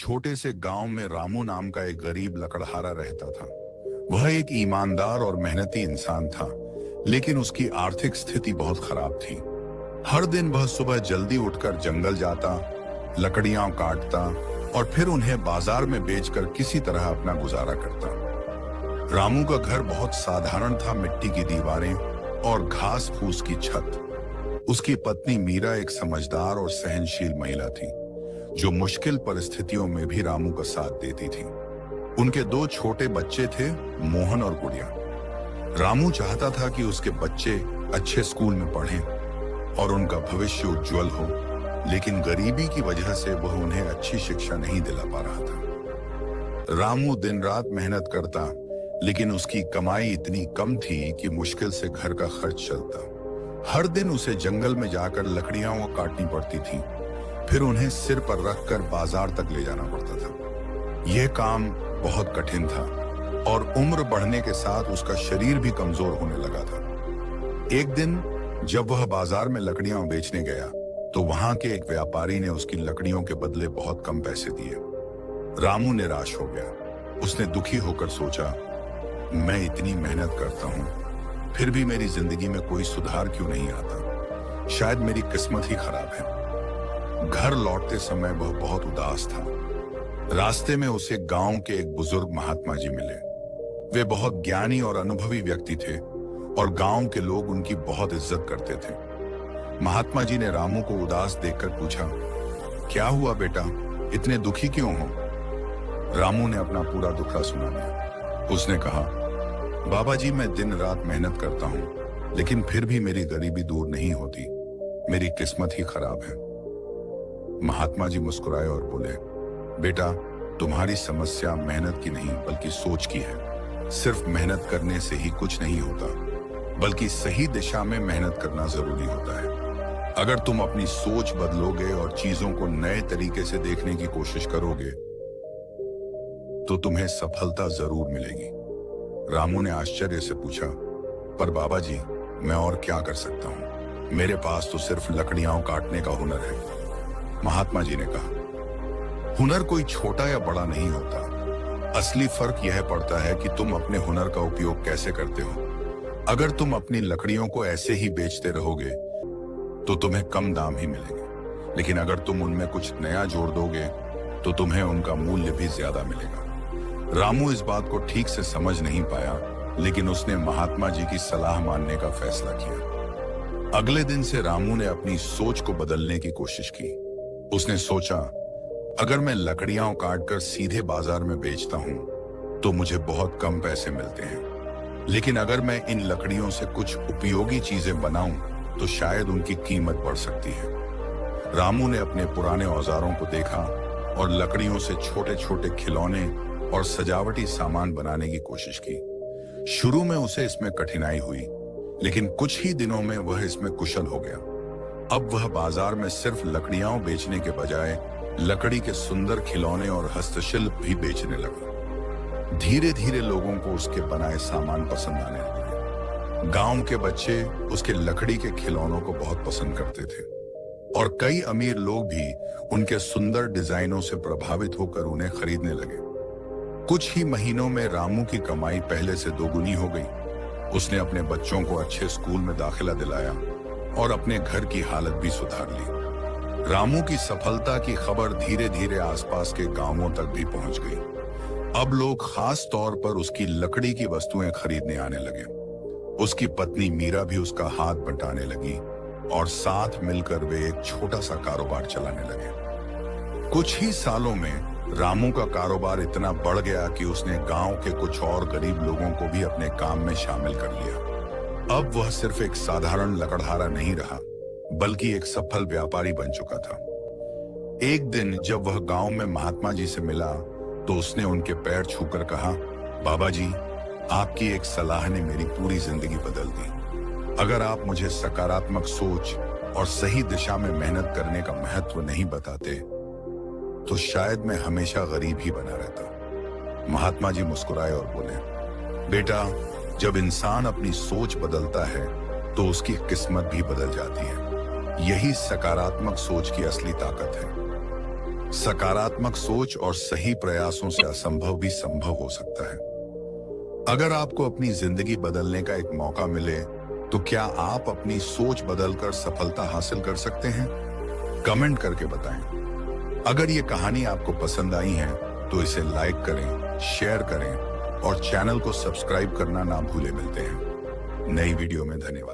छोटे से गांव में रामू नाम का एक गरीब लकड़हारा रहता था। वह एक ईमानदार और मेहनती इंसान था, लेकिन उसकी आर्थिक स्थिति बहुत खराब थी। हर दिन वह सुबह जल्दी उठकर जंगल जाता, लकड़ियां काटता और फिर उन्हें बाजार में बेचकर किसी तरह अपना गुजारा करता। रामू का घर बहुत साधारण था, मिट्टी की दीवारें और घास फूस की छत। उसकी पत्नी मीरा एक समझदार और सहनशील महिला थी, जो मुश्किल परिस्थितियों में भी रामू का साथ देती थी। उनके दो छोटे बच्चे थे, मोहन और गुड़िया। रामू चाहता था कि उसके बच्चे अच्छे स्कूल में पढ़ें और उनका भविष्य उज्जवल हो, लेकिन गरीबी की वजह से वह उन्हें अच्छी शिक्षा नहीं दिला पा रहा था। रामू दिन रात मेहनत करता, लेकिन उसकी कमाई इतनी कम थी कि मुश्किल से घर का खर्च चलता। हर दिन उसे जंगल में जाकर लकड़ियां काटनी पड़ती थी, फिर उन्हें सिर पर रखकर बाजार तक ले जाना पड़ता था। यह काम बहुत कठिन था और उम्र बढ़ने के साथ उसका शरीर भी कमजोर होने लगा था। एक दिन जब वह बाजार में लकड़ियां बेचने गया, तो वहां के एक व्यापारी ने उसकी लकड़ियों के बदले बहुत कम पैसे दिए। रामू निराश हो गया। उसने दुखी होकर सोचा, मैं इतनी मेहनत करता हूं, फिर भी मेरी जिंदगी में कोई सुधार क्यों नहीं आता? शायद मेरी किस्मत ही खराब है। घर लौटते समय वह बहुत उदास था। रास्ते में उसे गांव के एक बुजुर्ग महात्मा जी मिले। वे बहुत ज्ञानी और अनुभवी व्यक्ति थे और गांव के लोग उनकी बहुत इज्जत करते थे। महात्मा जी ने रामू को उदास देखकर पूछा, क्या हुआ बेटा, इतने दुखी क्यों हो? रामू ने अपना पूरा दुखड़ा सुना दिया। उसने कहा, बाबा जी, मैं दिन रात मेहनत करता हूं, लेकिन फिर भी मेरी गरीबी दूर नहीं होती। मेरी किस्मत ही खराब है। महात्मा जी मुस्कुराए और बोले, बेटा, तुम्हारी समस्या मेहनत की नहीं बल्कि सोच की है। सिर्फ मेहनत करने से ही कुछ नहीं होता, बल्कि सही दिशा में मेहनत करना जरूरी होता है। अगर तुम अपनी सोच बदलोगे और चीजों को नए तरीके से देखने की कोशिश करोगे, तो तुम्हें सफलता जरूर मिलेगी। रामू ने आश्चर्य से पूछा, पर बाबा जी, मैं और क्या कर सकता हूं? मेरे पास तो सिर्फ लकड़ियां काटने का हुनर है। महात्मा जी ने कहा, हुनर कोई छोटा या बड़ा नहीं होता। असली फर्क यह पड़ता है कि तुम अपने हुनर का उपयोग कैसे करते हो। अगर तुम अपनी लकड़ियों को ऐसे ही बेचते रहोगे, तो तुम्हें कम दाम ही मिलेंगे, लेकिन अगर तुम उनमें कुछ नया जोड़ दोगे, तो तुम्हें उनका मूल्य भी ज्यादा मिलेगा। रामू इस बात को ठीक से समझ नहीं पाया, लेकिन उसने महात्मा जी की सलाह मानने का फैसला किया। अगले दिन से रामू ने अपनी सोच को बदलने की कोशिश की। उसने सोचा, अगर मैं लकड़ियां काटकर सीधे बाजार में बेचता हूं, तो मुझे बहुत कम पैसे मिलते हैं, लेकिन अगर मैं इन लकड़ियों से कुछ उपयोगी चीजें बनाऊं, तो शायद उनकी कीमत बढ़ सकती है। रामू ने अपने पुराने औजारों को देखा और लकड़ियों से छोटे छोटे खिलौने और सजावटी सामान बनाने की कोशिश की। शुरू में उसे इसमें कठिनाई हुई, लेकिन कुछ ही दिनों में वह इसमें कुशल हो गया। अब वह बाजार में सिर्फ लकड़ियां बेचने के बजाय लकड़ी के सुंदर खिलौने और हस्तशिल्प भी बेचने लगा। धीरे धीरे लोगों को उसके बनाए सामान पसंद आने लगे। गांव के बच्चे उसके लकड़ी के खिलौनों को बहुत पसंद करते थे और कई अमीर लोग भी उनके सुंदर डिजाइनों से प्रभावित होकर उन्हें खरीदने लगे। कुछ ही महीनों में रामू की कमाई पहले से दोगुनी हो गई। उसने अपने बच्चों को अच्छे स्कूल में दाखिला दिलाया और अपने घर की हालत भी सुधार ली। रामू की सफलता की खबर धीरे धीरे आसपास के गांवों तक भी पहुंच गई। अब लोग खास तौर पर उसकी लकड़ी की वस्तुएं खरीदने आने लगे। उसकी पत्नी मीरा भी उसका हाथ बंटाने लगी और साथ मिलकर वे एक छोटा सा कारोबार चलाने लगे। कुछ ही सालों में रामू का कारोबार इतना बढ़ गया कि उसने गांव के कुछ और गरीब लोगों को भी अपने काम में शामिल कर लिया। अब वह सिर्फ एक साधारण लकड़हारा नहीं रहा, बल्कि एक सफल व्यापारी बन चुका था। एक दिन जब वह गांव में महात्मा जी से मिला, तो उसने उनके पैर छूकर कहा, बाबा जी, आपकी एक सलाह ने मेरी पूरी जिंदगी बदल दी। अगर आप मुझे सकारात्मक सोच और सही दिशा में मेहनत करने का महत्व नहीं बताते, तो शायद मैं हमेशा गरीब ही बना रहता। महात्मा जी मुस्कुराए और बोले, बेटा, जब इंसान अपनी सोच बदलता है, तो उसकी किस्मत भी बदल जाती है। यही सकारात्मक सोच की असली ताकत है। सकारात्मक सोच और सही प्रयासों से असंभव भी संभव हो सकता है। अगर आपको अपनी जिंदगी बदलने का एक मौका मिले, तो क्या आप अपनी सोच बदलकर सफलता हासिल कर सकते हैं? कमेंट करके बताएं। अगर ये कहानी आपको पसंद आई है तो इसे लाइक करें, शेयर करें और चैनल को सब्सक्राइब करना ना भूलें। मिलते हैं नई वीडियो में। धन्यवाद।